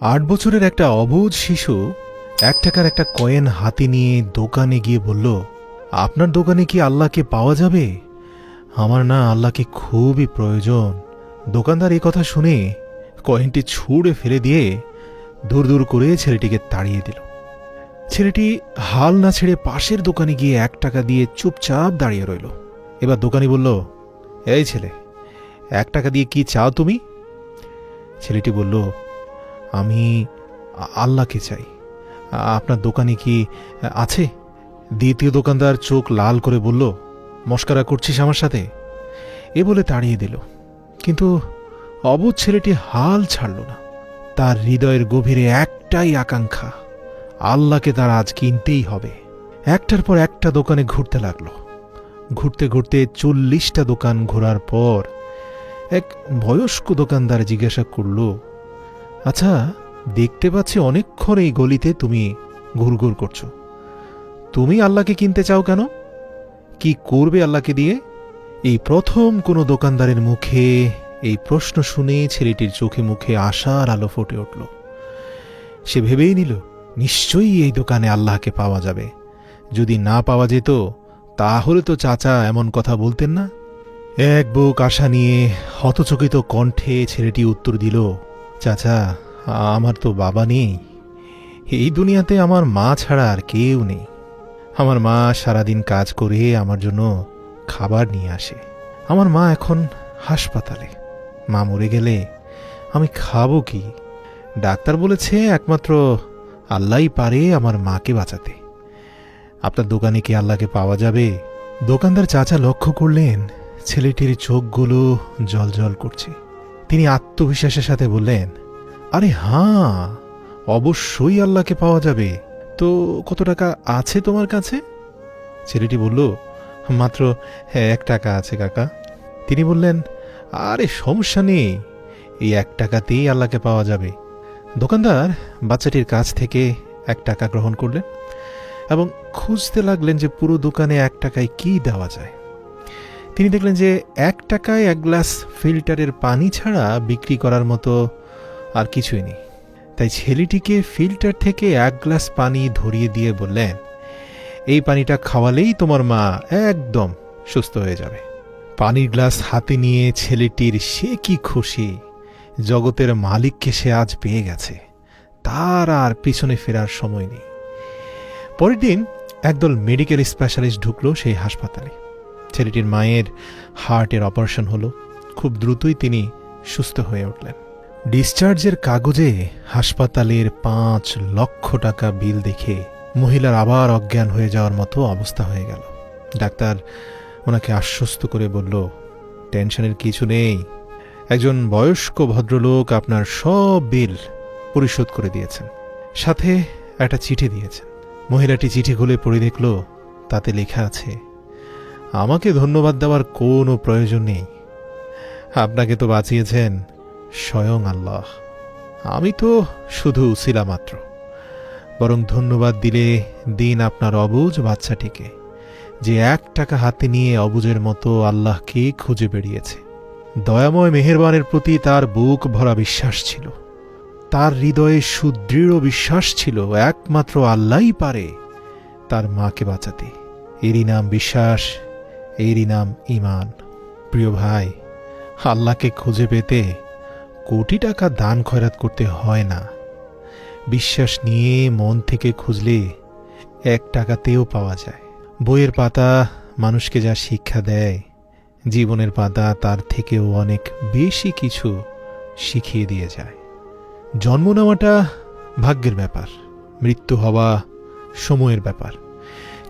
৮ বছরের একটা অবুঝ শিশু ১ টাকার একটা কয়েন হাতে নিয়ে দোকানে গিয়ে বলল, আপনার দোকানে কি আল্লাহকে পাওয়া যাবে? আমার না আল্লাহকে খুবই প্রয়োজন। দোকানদার এই কথা শুনে কয়েনটি ছুঁড়ে ফেলে দিয়ে দূর দূর করে ছেলেটিকে তাড়িয়ে দিল। ছেলেটি হাল না ছেড়ে পাশের দোকানে গিয়ে ১ টাকা দিয়ে চুপচাপ দাঁড়িয়ে রইল। এবার দোকানি বলল, এই ছেলে, ১ টাকা দিয়ে কি চাও তুমি? ছেলেটি বলল, আমি আল্লাহকে চাই। আপনার দোকানে কি আছে? দ্বিতীয় দোকানদার চোখ লাল করে বলল, মস্করা করছিস আমার সাথে? এ বলে তাড়িয়ে দিল। কিন্তু অবুঝ ছেলেটি হাল ছাড়ল না। তার হৃদয়ের গভীরে একটাই আকাঙ্ক্ষা, আল্লাহকে তার আজ কিনতেই হবে। একটার পর একটা দোকানে ঘুরতে লাগলো। ঘুরতে ঘুরতে ৪০টা দোকান ঘোরার পর এক বয়স্ক দোকানদার জিজ্ঞাসা করল, আচ্ছা, দেখতে পাচ্ছি অনেকক্ষণ এই গলিতে তুমি ঘুরঘুর করছো। তুমি আল্লাহকে কিনতে চাও কেন? কি করবে আল্লাহকে দিয়ে? এই প্রথম কোনো দোকানদারের মুখে এই প্রশ্ন শুনে ছেলেটির চোখে মুখে আশার আলো ফুটে উঠল। সে ভেবেই নিল, নিশ্চয়ই এই দোকানে আল্লাহকে পাওয়া যাবে। যদি না পাওয়া যেত তাহলে তো চাচা এমন কথা বলতেন না। এক বুক আশা নিয়ে হতচকিত কণ্ঠে ছেলেটি উত্তর দিল, চাচা, আমার তো বাবা নেই। এই দুনিয়াতে আমার মা ছাড়া আর কেউ নেই। আমার মা সারাদিন কাজ করে আমার জন্য খাবার নিয়ে আসে। আমার মা এখন হাসপাতালে। মা মরে গেলে আমি খাবো কি? ডাক্তার বলেছে একমাত্র আল্লাহই পারে আমার মাকে বাঁচাতে। আপনার দোকানে কি আল্লাহকে পাওয়া যাবে? দোকানদার চাচা লক্ষ্য করলেন ছেলেটির চোখগুলো জলজল করছে। তিনি আত্মবিশ্বাসের সাথে বললেন, আরে হাঁ, অবশ্যই আল্লাহকে পাওয়া যাবে। তো কত টাকা আছে তোমার কাছে? ছেলেটি বলল, মাত্র ১ টাকা আছে কাকা। তিনি বললেন, আরে সমস্যা নেই, এই ১ টাকাতেই আল্লাহকে পাওয়া যাবে। দোকানদার বাচ্চাটির কাছ থেকে ১ টাকা গ্রহণ করলেন এবং খুঁজতে লাগলেন যে পুরো দোকানে ১ টাকায় কি দেওয়া যায়। তিনি দেখলেন যে ১ টাকায় ১ গ্লাস ফিল্টারের পানি ছাড়া বিক্রি করার মতো আর কিছুই নেই। তাই ছেলেটিকে ফিল্টার থেকে ১ গ্লাস পানি ধরিয়ে দিয়ে বললেন, এই পানিটা খাওয়ালেই তোমার মা একদম সুস্থ হয়ে যাবে। পানির গ্লাস হাতে নিয়ে ছেলেটির সে কি খুশি, জগতের মালিককে সে আজ পেয়ে গেছে, তার আর পিছনে ফেরার সময় নেই। পরের দিন একদল মেডিকেল স্পেশালিস্ট ঢুকলো সেই হাসপাতালে। ছেলেটির মায়ের হার্টের অপারেশন হলো। খুব দ্রুতই তিনি সুস্থ হয়ে উঠলেন। ডিসচার্জের কাগজে হাসপাতালের ৫ লক্ষ টাকা বিল দেখে মহিলার আবার অজ্ঞান হয়ে যাওয়ার মতো অবস্থা হয়ে গেল। ডাক্তার ওনাকে আশ্বস্ত করে বলল, টেনশনের কিছু নেই, একজন বয়স্ক ভদ্রলোক আপনার সব বিল পরিশোধ করে দিয়েছেন, সাথে একটা চিঠি দিয়েছেন। মহিলাটি চিঠি খুলে পড়ে দেখল, তাতে লেখা আছে, আমাকে ধন্যবাদ দেওয়ার কোনো প্রয়োজন নেই। আপনাকে তো বাঁচিয়েছেন স্বয়ং আল্লাহ। আমি তো শুধু উসিলা মাত্র। বরং ধন্যবাদ দিলে দিন আপনার অবুঝ বাচ্চাটিকে, যে ১ টাকা হাতে নিয়ে অবুঝের মতো আল্লাহকে খুঁজে বেরিয়েছে। দয়াময় মেহেরবানের প্রতি তার বুক ভরা বিশ্বাস ছিল। তার হৃদয়ে সুদৃঢ় বিশ্বাস ছিল একমাত্র আল্লাহই পারে তার মাকে বাঁচাতে। এরই নাম বিশ্বাস, এরই নাম ঈমান। প্রিয় ভাই, আল্লাহকে খুঁজে পেতে কোটি টাকা দান খয়রাত করতে হয় না। বিশ্বাস নিয়ে মন থেকে খুঁজলে ১ টাকাতেও পাওয়া যায়। বইয়ের পাতা মানুষকে যা শিক্ষা দেয়, জীবনের পাতা তার থেকেও অনেক বেশি কিছু শিখিয়ে দিয়ে যায়। জন্ম নেওয়াটা ভাগ্যের ব্যাপার, মৃত্যু হওয়া সময়ের ব্যাপার,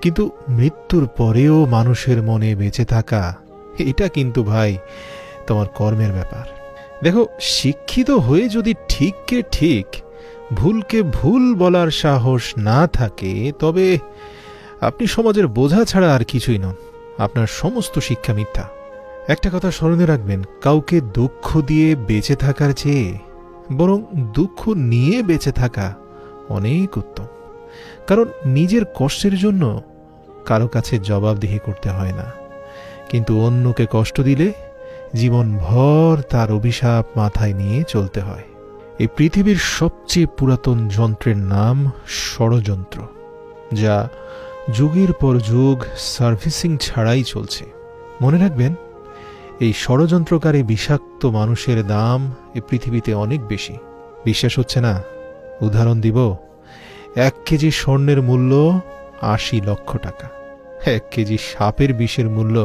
কিন্তু মৃত্যুর পরেও মানুষের মনে বেঁচে থাকা, এটা কিন্তু ভাই তোমার কর্মের ব্যাপার। দেখো, শিক্ষিত হয়ে যদি ঠিককে ঠিক, ভুলকে ভুল বলার সাহস না থাকে, তবে আপনি সমাজের বোঝা ছাড়া আর কিছুই নন। আপনার সমস্ত শিক্ষা মিথ্যা। একটা কথা স্মরণে রাখবেন, কাউকে দুঃখ দিয়ে বেঁচে থাকার চেয়ে বরং দুঃখ নিয়ে বেঁচে থাকা অনেক উত্তম। কারণ নিজের কষ্টের জন্য কারো কাছে জবাবদিহি করতে হয় না, কিন্তু অন্যকে কষ্ট দিলে জীবনভর তার অভিশাপ মাথায় নিয়ে চলতে হয়। এই পৃথিবীর সবচেয়ে পুরাতন যন্ত্রের নাম ষড়যন্ত্র, যা যুগের পর যুগ সার্ভিসিং ছাড়াই চলছে। মনে রাখবেন, এই ষড়যন্ত্রকারী বিষাক্ত মানুষের দাম এই পৃথিবীতে অনেক বেশি। বিশ্বাস হচ্ছে না? উদাহরণ দিব। 1 কেজি স্বর্ণের মূল্য 80 লক্ষ টাকা, 1 কেজি সাপের বিষের মূল্য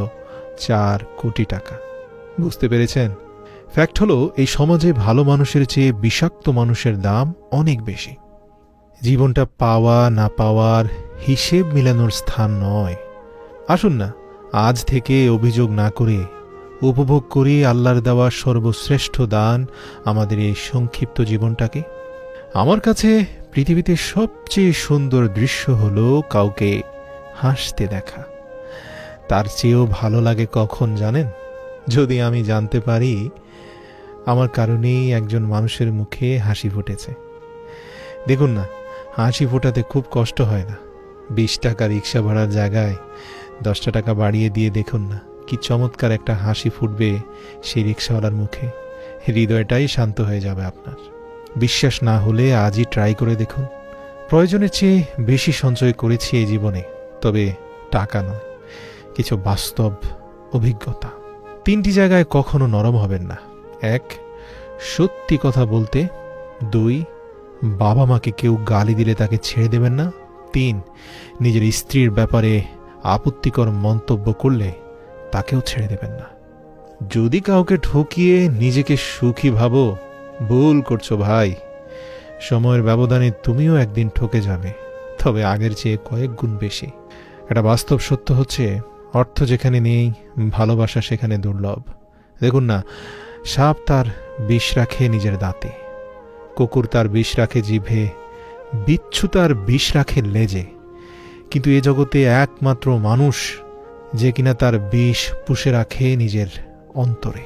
4 কোটি টাকা। বুঝতে পেরেছেন? ফ্যাক্ট হলো, এই সমাজে ভালো মানুষের চেয়ে বিষাক্ত মানুষের দাম অনেক বেশি। জীবনটা পাওয়া না পাওয়ার হিসেব মিলানোর স্থান নয়। আসুন না, আজ থেকে অভিযোগ না করে উপভোগ করি আল্লাহর দেওয়া সর্বশ্রেষ্ঠ দান, আমাদের এই সংক্ষিপ্ত জীবনটাকে। আমার কাছে পৃথিবীতে সবচেয়ে সুন্দর দৃশ্য হলো কাউকে হাসতে দেখা। তার চেয়েও ভালো লাগে কখন জানেন? যদি আমি জানতে পারি আমার কারণেই একজন মানুষের মুখে হাসি ফুটেছে। দেখুন না, হাসি ফোটাতে খুব কষ্ট হয় না। 20 টাকা রিক্সা ভাড়ার জায়গায় 10 টাকা বাড়িয়ে দিয়ে দেখুন না, কি চমৎকার একটা হাসি ফুটবে সেই রিক্সাওয়ালার মুখে। হৃদয়টাই শান্ত হয়ে যাবে আপনার। বিশ্বাস না হলে আজই ট্রাই করে দেখুন। প্রয়োজনের চেয়ে বেশি সঞ্চয় করেছি এই জীবনে, তবে টাকা নয়, কিছু বাস্তব অভিজ্ঞতা। 3টি জায়গায় কখনো নরম হবেন না। 1, সত্যি কথা বলতে। 2, বাবা মাকে কেউ গালি দিলে তাকে ছেড়ে দেবেন না। 3, নিজের স্ত্রীর ব্যাপারে আপত্তিকর মন্তব্য করলে তাকেও ছেড়ে দেবেন না। যদি কাউকে ঠকিয়ে নিজেকে সুখী ভাবো, ভুল করছো ভাই। সময়ের ব্যবধানে তুমিও একদিন ঠকে যাবে, তবে আগের চেয়ে কয়েক গুণ বেশি। একটা বাস্তব সত্য হচ্ছে, অর্থ যেখানে নেই, ভালোবাসা সেখানে দুর্লভ। দেখুন না, সাপ তার বিষ রাখে নিজের দাঁতে, কুকুর তার বিষ রাখে জিভে, বিচ্ছু তার বিষ রাখে লেজে, কিন্তু এ জগতে একমাত্র মানুষ যে কিনা তার বিষ পুষে রাখে নিজের অন্তরে।